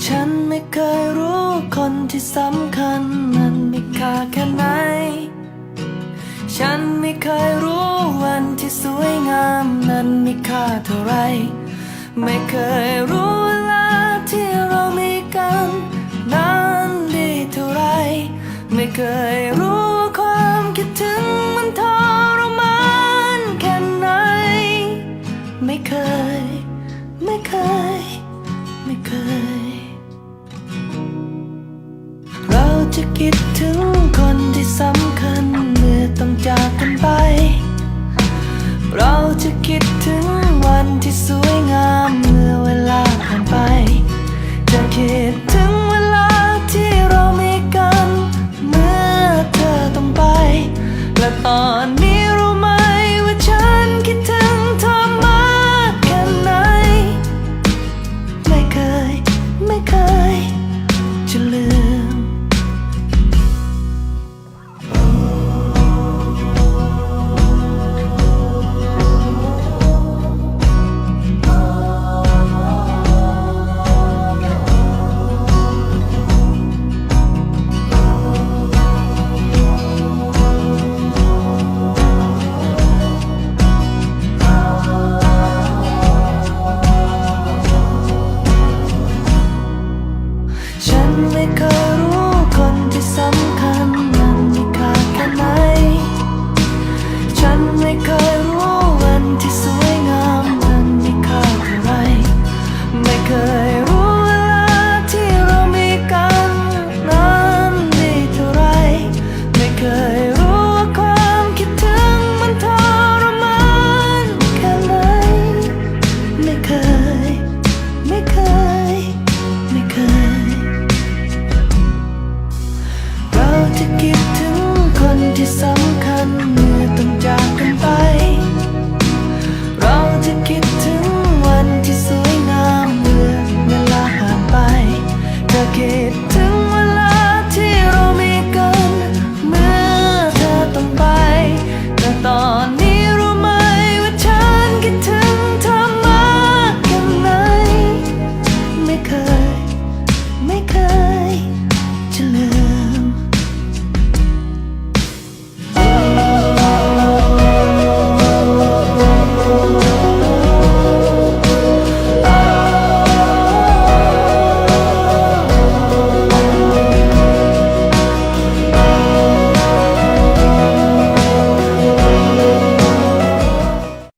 ฉันไม่เคยรู้คนที่สำคัญนั้นมีค่าแค่ไหนฉันไม่เคยรู้วันที่สวยงามนั้นมีค่าเท่าไรไม่เคยรู้เวลาที่เรามีกันนั้นดีเท่าไรไม่เคยรู้ว่าความคิดถึงมันทรมานแค่ไหนไม่เคยไม่เคยไม่เคยเราจะคิดถึงคนที่สำคัญเมื่อต้องจากกันไปเราจะคิดถึงวันที่สวย